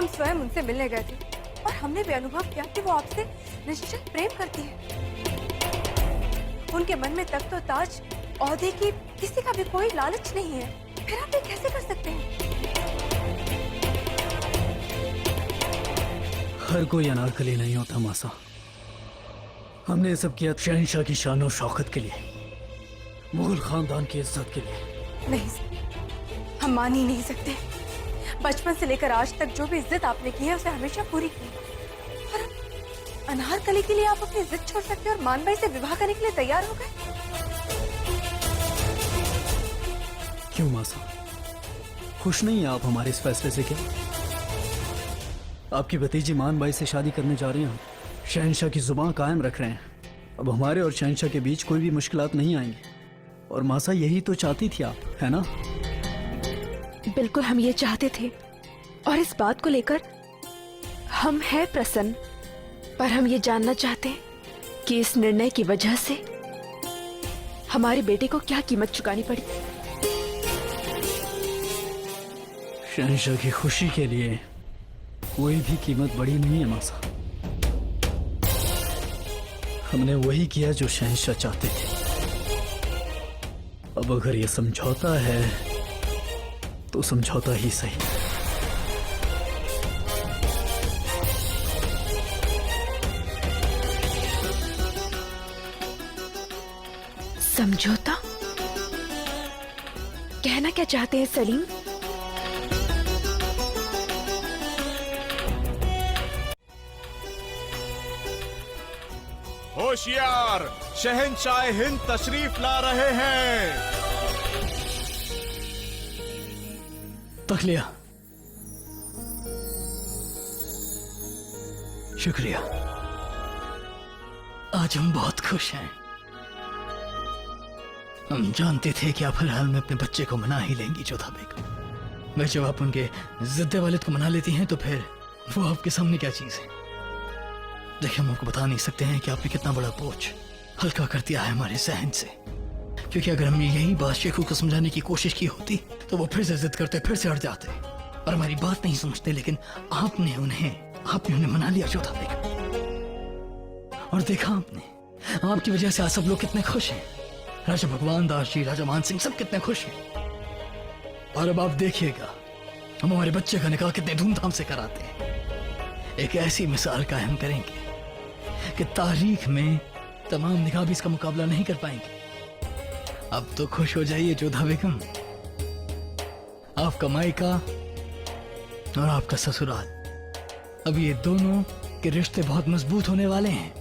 हम स्वयं उनसे मिलने गए थे और हमने भी अनुभव किया कि वो आपसे निश्चल प्रेम करती है। उनके मन में तख्त और ताज, ओहदे की किसी का भी कोई लालच नहीं है। फिर आप ये कैसे कर सकते हैं? हर कोई अनारकली नहीं होता मासा। हमने ये सब किया शहंशाह की शान और शौकत के लिए, मुगल खानदान की इज्जत के लिए। नहीं, हम मान ही नहीं सकते। बचपन से लेकर आज तक जो भी इज्जत आपने की है उसे हमेशा पूरी की। और अनारकली के लिए आप अपनी इज्जत छोड़ सकते हैं और मान भाई से विवाह करने के लिए तैयार हो गए? क्यों मासा, खुश नहीं है आप हमारे इस फैसले से? क्या आपकी भतीजी मान भाई से शादी करने जा रही हैं? शहंशाह की जुबान कायम रख रहे हैं। अब हमारे और शहंशाह के बीच कोई भी मुश्किलात नहीं आएंगी। और मासा यही तो चाहती थी आप, है ना? बिल्कुल, हम ये चाहते थे और इस बात को लेकर हम हैं प्रसन्न। पर हम ये जानना चाहते हैं कि इस निर्णय की वजह से हमारे बेटे को क्या कीमत चुकानी पड़ी। शहंशाह की खुशी के लिए कोई भी कीमत बड़ी नहीं है मासा। हमने वही किया जो शहंशाह चाहते थे। अब अगर ये समझौता है तो समझौता ही सही। समझौता? कहना क्या चाहते हैं सलीम? होशियार, शहंशाह हिंद तशरीफ ला रहे हैं। तखलिया, शुक्रिया। आज हम बहुत खुश हैं। हम जानते थे कि आप हर हाल में अपने बच्चे को मना ही लेंगी जोधा बेगम। मैं जब आप उनके जिद्दे वालिद को मना लेती हैं तो फिर वो आपके सामने क्या चीज है? देखिए, हम आपको बता नहीं सकते हैं कि आपने कितना बड़ा बोझ हल्का कर दिया है हमारे सहन से। क्योंकि अगर हमने यही बात शेखू को समझाने की कोशिश की होती तो वो फिर से जिद करते, फिर से हट जाते और हमारी बात नहीं समझते। लेकिन आपने उन्हें मना लिया जोधा बेगम। और देखा आपने, आपकी वजह से आज सब लोग कितने खुश हैं। राजा भगवान दास जी, राजा मान सिंह, सब कितने खुश हैं। और अब आप देखिएगा हम हमारे बच्चे का निकाह कितने धूमधाम से कराते हैं। एक ऐसी मिसाल कायम करेंगे कि तारीख में तमाम निकाह भी इसका मुकाबला नहीं कर पाएंगे। अब तो खुश हो जाइए जोधा बेगम। आपका मायका और आपका ससुराल, अब ये दोनों के रिश्ते बहुत मजबूत होने वाले हैं।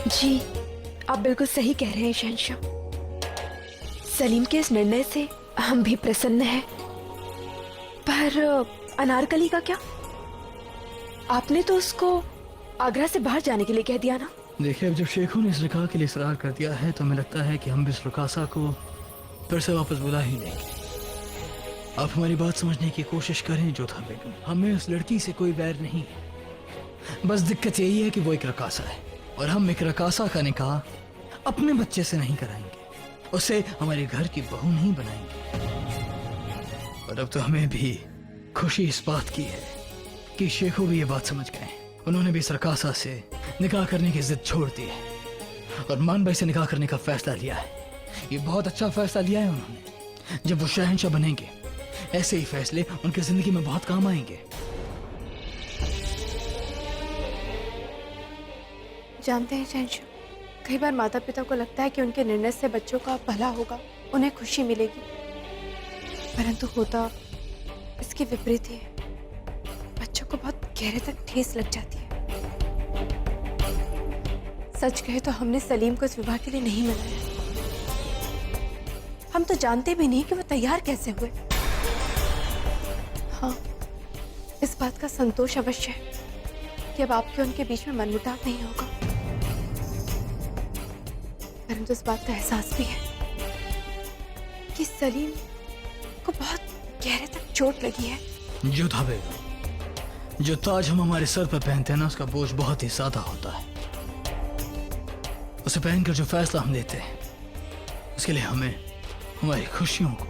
जी, आप बिल्कुल सही कह रहे हैं शहंशाह। सलीम के इस निर्णय से हम भी प्रसन्न हैं। पर अनारकली का क्या? आपने तो उसको आगरा से बाहर जाने के लिए कह दिया ना? देखिए, अब जब शेखू ने इस निकाह के लिए इसरार कर दिया है तो हमें लगता है कि हम भी इस रुकासा को फिर से वापस बुला ही लेंगे। आप हमारी बात समझने की कोशिश करें जोधा बेगम। हमें उस लड़की से कोई वैर नहीं है। बस दिक्कत यही है कि वो एक रकासा है और हम एक रकासा का निकाह अपने बच्चे से नहीं कराएंगे, उसे हमारे घर की बहू नहीं बनाएंगे। और अब तो हमें भी खुशी इस बात की है कि शेखू भी ये बात समझ गए। उन्होंने भी इस रकासा से निकाह करने की जिद छोड़ दी है और मान भाई से निकाह करने का फैसला लिया है। ये बहुत अच्छा फैसला लिया है उन्होंने। जब वो शहंशाह बनेंगे, ऐसे ही फैसले उनकी जिंदगी में बहुत काम आएंगे। जानते हैं शहंशाह, कई बार माता पिता को लगता है कि उनके निर्णय से बच्चों का भला होगा, उन्हें खुशी मिलेगी, परंतु होता इसके विपरीत ही है। बच्चों को बहुत गहरे तक ठेस लग जाती है। सच कहे तो हमने सलीम को इस विवाह के लिए नहीं मनाया। हम तो जानते भी नहीं कि वो तैयार कैसे हुए। हाँ, इस बात का संतोष अवश्य है कि अब आपके उनके बीच में मनमुटाव नहीं होगा, परंतु इस बात का एहसास भी है कि सलीम को बहुत गहरे तक चोट लगी है। जोधा बेगम, जो ताज हम हमारे सर पर पहनते हैं ना, उसका बोझ बहुत ही ज्यादा होता है। उसे पहनकर जो फैसला हम लेते हैं, उसके लिए हमें हमारी खुशियों को,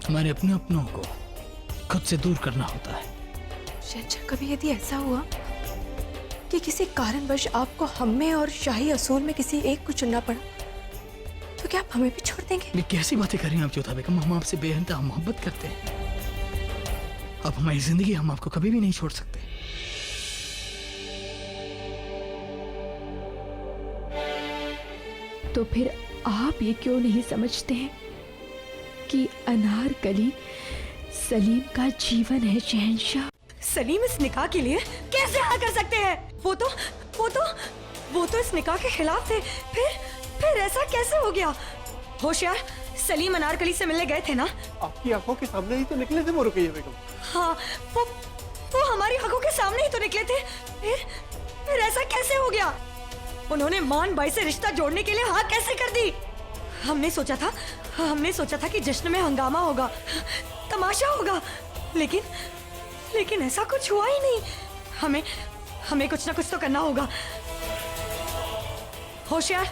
हमारे अपने अपनों को खुद से दूर करना होता है। शहंशाह, कभी यदि ऐसा हुआ कि किसी कारणवश आपको हम में और शाही असूल में किसी एक को चुनना पड़ा, तो क्या आप हमें भी छोड़ देंगे? ये कैसी बातें कर रही हैं आप जोधा बेगम? हम आपसे बेइंतहा मोहब्बत करते हैं। अब हमारी जिंदगी, हम आपको कभी भी नहीं छोड़ सकते। तो फिर आप ये क्यों नहीं समझते हैं कि अनारकली सलीम का जीवन है शहंशाह? सलीम इस निकाह के लिए कैसे हाँ कर सकते हैं? वो तो इस निकाह के खिलाफ थे। फिर ऐसा कैसे हो गया? होशियार, सलीम अनारकली से मिलने गए थे ना? आपकी आंखों के सामने ही तो निकले थे वो रुकैया बेगम। हाँ, वो हमारी आंखों के सामने ही तो निकले थे। फिर ऐसा कैसे हो गया? उन्होंने मान भाई से रिश्ता जोड़ने के लिए हाँ कैसे कर दी? हमने सोचा था कि जश्न में हंगामा होगा, तमाशा होगा, लेकिन ऐसा कुछ हुआ ही नहीं। हमें कुछ ना कुछ तो करना होगा। होशियार,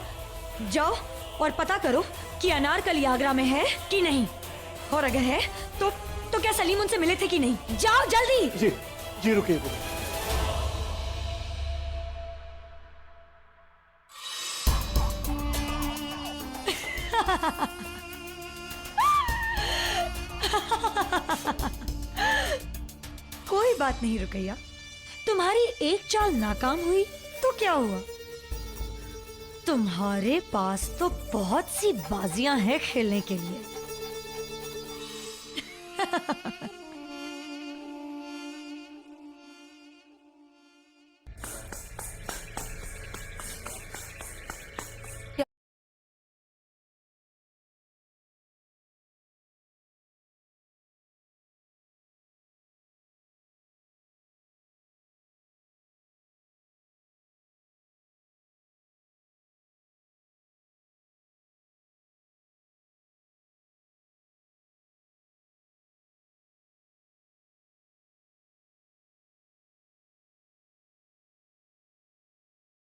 जाओ और पता करो कि अनारकली आगरा में है कि नहीं, और अगर है तो क्या सलीम उनसे मिले थे कि नहीं? जाओ जल्दी। जी रुकिए बेगम। कोई बात नहीं रुकैया, तुम्हारी एक चाल नाकाम हुई तो क्या हुआ? तुम्हारे पास तो बहुत सी बाजियां हैं खेलने के लिए।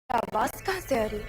आवाज कहाँ से आ रही?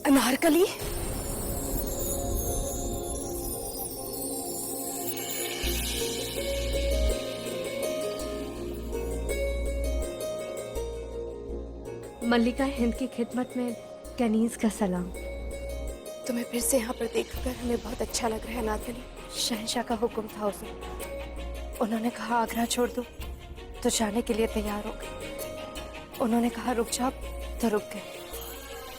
अनारकली? मल्लिका हिंद की खिदमत में कनीज का सलाम। तुम्हें फिर से यहाँ पर देखकर हमें बहुत अच्छा लग रहा है अनारकली। शहंशाह का हुक्म था उसे। उन्होंने कहा आगरा छोड़ दो तो जाने के लिए तैयार हो गए। उन्होंने कहा रुक जाओ तो रुक गए।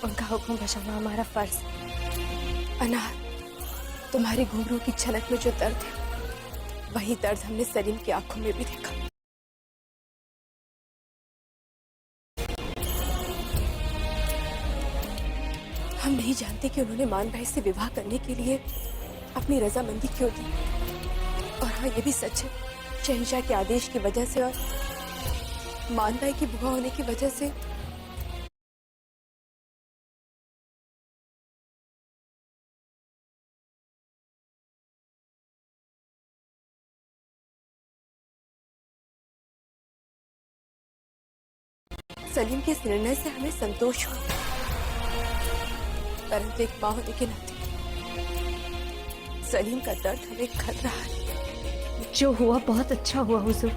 उनका हुक्म बजाना हमारा फर्ज है। अनार, तुम्हारी घुंघरू की झलक में जो दर्द है, वही दर्द हमने सलीम की आंखों में भी देखा। हम नहीं जानते कि उन्होंने मान भाई से विवाह करने के लिए अपनी रजामंदी क्यों दी। और हाँ, ये भी सच है, शहंशाह के आदेश की वजह से और मान भाई की बुआ होने की वजह से सलीम के इस निर्णय से हमें संतोष हुआ, परंतु एक मां होने के नाते सलीम का दर्द हमें खल रहा है। जो हुआ बहुत अच्छा हुआ हुजूर।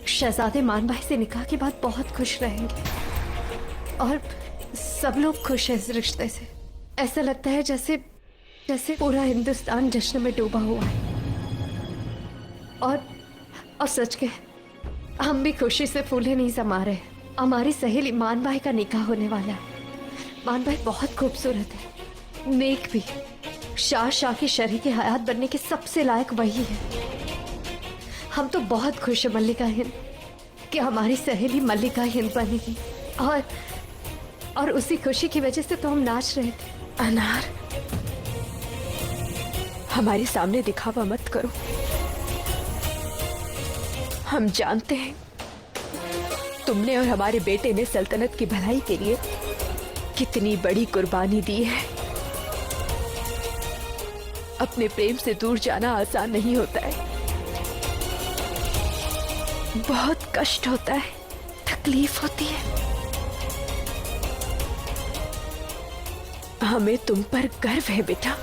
शहजादे मान भाई से निकाह के बाद बहुत खुश रहेंगे और सब लोग खुश हैं इस रिश्ते से। ऐसा लगता है जैसे पूरा हिंदुस्तान जश्न में डूबा हुआ है। और सच के हम भी खुशी से फूले नहीं समा रहे। हमारी सहेली मान भाई का निकाह होने वाला है। मान भाई बहुत खूबसूरत है, नेक भी। शाह की शरीक हयात बनने के सबसे लायक वही है। हम तो बहुत खुश है मल्लिका हिंद कि हमारी सहेली मल्लिका हिंद बनेगी, और उसी खुशी की वजह से तो हम नाच रहे थे। अनार, हमारे सामने दिखावा मत करो। हम जानते हैं तुमने और हमारे बेटे ने सल्तनत की भलाई के लिए कितनी बड़ी कुर्बानी दी है। अपने प्रेम से दूर जाना आसान नहीं होता है, बहुत कष्ट होता है, तकलीफ होती है। हमें तुम पर गर्व है बेटा।